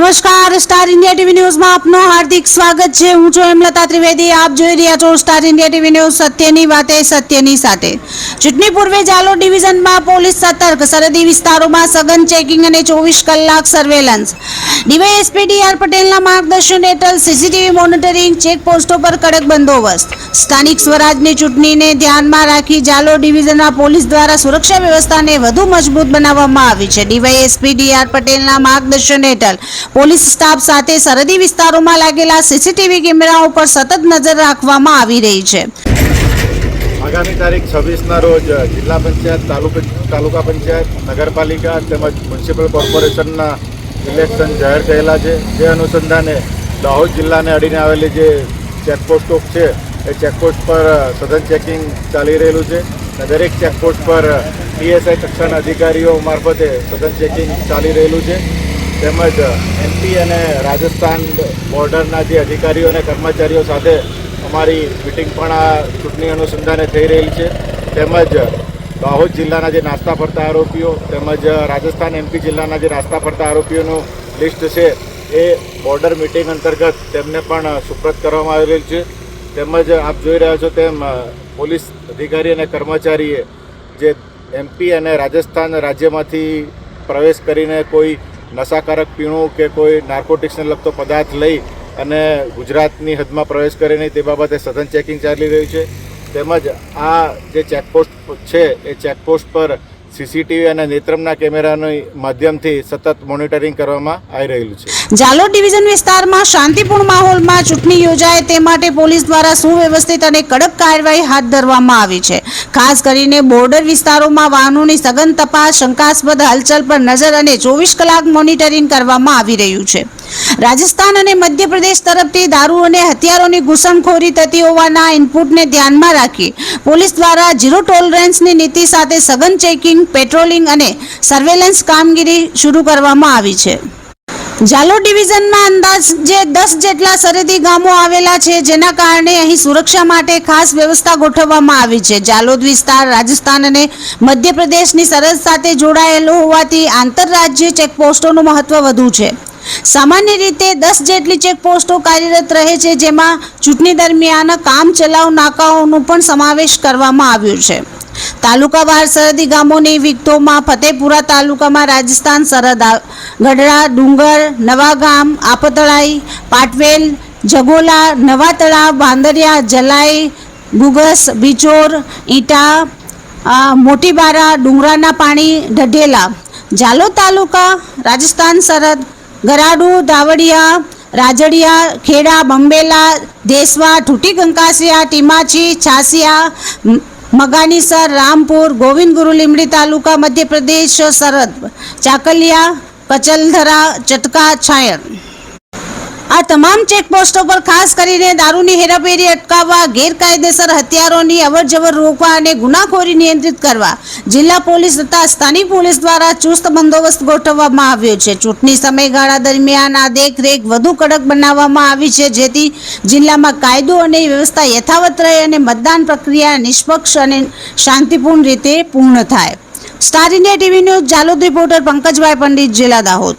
નમસ્કાર, star India TV ન્યૂઝમાં આપનું હાર્દિક સ્વાગત છે। હું છું હેમલતા ત્રિવેદી। આપ જોઈ રહ્યા છો સ્ટાર ઇન્ડિયા ટીવી ન્યૂઝ, સત્યની વાતે સત્યની સાથે। ચૂંટણી પૂર્વે જાલોદ ડિવિઝનમાં પોલીસ સતર્ક, સરહદી વિસ્તારોમાં સઘન ચેકિંગ અને 24 કલાક સર્વેલન્સ। ડીવાયએસપી ડી.આર. પટેલના માર્ગદર્શન હેઠળ સીસીટીવી મોનિટરિંગ, ચેકપોસ્ટો પર કડક બંદોબસ્ત। સ્થાનિક સ્વરાજની ચૂંટણીને ધ્યાનમાં રાખી જાલોદ ડિવિઝનના પોલીસ દ્વારા સુરક્ષા વ્યવસ્થાને વધુ મજબૂત બનાવવામાં આવી છે। ડીવાયએસપી ડી.આર. પટેલના માર્ગદર્શન હેઠળ પોલીસ સ્ટાફ સાથે સરહદી વિસ્તારોમાં લાગેલા સીસીટીવી કેમેરાઓ પર સતત નજર રાખવામાં આવી રહી છે। આગામી તારીખ 26ના રોજ જિલ્લા પંચાયત, તાલુકા પંચાયત, નગરપાલિકા તેમજ મ્યુનિસિપલ કોર્પોરેશનના ઇલેક્શન જાહેર થયેલા છે। જે અનુસંધાને દાહોદ જિલ્લાને અડીને આવેલી જે ચેકપોસ્ટો છે એ ચેકપોસ્ટ પર સઘન ચેકિંગ ચાલી રહેલું છે। દરેક ચેકપોસ્ટ પર પીએસઆઈ કક્ષાના અધિકારીઓ મારફતે સઘન ચેકિંગ ચાલી રહેલું છે। તેમજ એમપી અને રાજસ્થાન બોર્ડરના જે અધિકારીઓ અને કર્મચારીઓ સાથે અમારી મિટિંગ પણ આ ચૂંટણી અનુસંધાને થઈ રહેલી છે। તેમજ દાહોદ જિલ્લાના જે નાસ્તા ફરતા આરોપીઓ તેમજ રાજસ્થાન એમપી જિલ્લાના જે નાસ્તા ફરતા આરોપીઓનું લિસ્ટ છે એ બોર્ડર મિટિંગ અંતર્ગત તેમને પણ સુપ્રત કરવામાં આવેલ છે। તેમજ આપ જોઈ રહ્યા છો તેમ પોલીસ અધિકારી અને કર્મચારીએ જે એમપી અને રાજસ્થાન રાજ્યમાંથી પ્રવેશ કરીને કોઈ નશાકારક પીણું કે કોઈ નાર્કોટિક્સને લગતો પદાર્થ લઈ અને ગુજરાતની હદમાં પ્રવેશ કરે નહીં તે બાબતે સઘન ચેકિંગ ચાલી રહ્યું છે। તેમજ આ જે ચેકપોસ્ટ છે એ ચેકપોસ્ટ પર સીસીટીવી અને નેત્રમના કેમેરાના માધ્યમથી સતત મોનિટરિંગ કરવામાં આવી રહેલું છે। જાલોદ ડિવિઝન વિસ્તારમાં શાંતિપૂર્ણ માહોલમાં ચૂંટણી યોજાય તે માટે પોલીસ દ્વારા સુવ્યવસ્થિત અને કડક કાર્યવાહી હાથ ધરવામાં આવી છે। ખાસ કરીને બોર્ડર વિસ્તારોમાં વાહનોની સઘન તપાસ, શંકાસ્પદ હલચલ પર નજર અને 24 કલાક મોનિટરિંગ કરવામાં આવી રહ્યું છે। રાજસ્થાન અને મધ્યપ્રદેશ તરફથી દારૂ અને હથિયારોની ઘૂસણખોરી થતી હોવાના ઇનપુટને ધ્યાનમાં રાખી પોલીસ દ્વારા ઝીરો ટોલરન્સની નીતિ સાથે સઘન ચેકિંગ, પેટ્રોલિંગ અને સર્વેલન્સ કામગીરી શરૂ કરવામાં આવી છે। જાલોદ ડિવિઝનમાં અંદાજે 10 જેટલા સરહદી ગામો આવેલા છે, જેના કારણે અહીં સુરક્ષા માટે ખાસ વ્યવસ્થા ગોઠવવામાં આવી છે। જાલોદ વિસ્તાર રાજસ્થાન અને મધ્યપ્રદેશની સરહદ સાથે જોડાયેલો હોવાથી આંતરરાજ્ય ચેકપોસ્ટોનું મહત્વ વધુ છે। સામાન્ય રીતે 10 જેટલી ચેકપોસ્ટો કાર્યરત રહે છે, જેમાં ચૂંટણી દરમિયાન કામચલાઉ નાકાઓનો પણ સમાવેશ કરવામાં આવ્યો છે। તાલુકાવાર સરહદી ગામોની વિગતોમાં ફતેપુરા તાલુકામાં રાજસ્થાન સરહદ, ગઢડા, ડુંગર, નવાગામ, આપતળાઈ, પાટવેલ, જગોલા, નવા તળાવ, બાંદરિયા, જલાઈ, ગુગસ, બિચોર, ઈટા, મોટીબારા, ડુંગરાના પાણી, ઢઢેલા। જાલોદ તાલુકા રાજસ્થાન સરહદ, ગરાડુ, દાવડિયા, રાજડિયા, ખેડા, બંબેલા, દેસવા, ઠૂટી કંકાસિયા, ટીમાચી, છાસિયા, મગાનીસર, રામપુર, ગોવિંદગુરુ લીમડી તાલુકા મધ્યપ્રદેશ સરહદ, ચાકલિયા, કચલધરા, ચટકા, છાયર। આ તમામ ચેકપોસ્ટો પર ખાસ કરીને દારૂની હેરાફેરી અટકાવવા, ગેરકાયદેસર હથિયારોની અવરજવર રોકવા અને ગુનાખોરી નિયંત્રિત કરવા જિલ્લા પોલીસ તથા સ્થાનિક પોલીસ દ્વારા ચુસ્ત બંદોબસ્ત ગોઠવવામાં આવ્યો છે। ચૂંટણી સમયગાળા દરમિયાન આ દેખરેખ વધુ કડક બનાવવામાં આવી છે, જેથી જિલ્લામાં કાયદો અને વ્યવસ્થા યથાવત રહે અને મતદાન પ્રક્રિયા નિષ્પક્ષ અને શાંતિપૂર્ણ રીતે પૂર્ણ થાય। Star India TV news, Jhalod reporter Pankajbhai Pandit, જિલ્લા દાહોદ।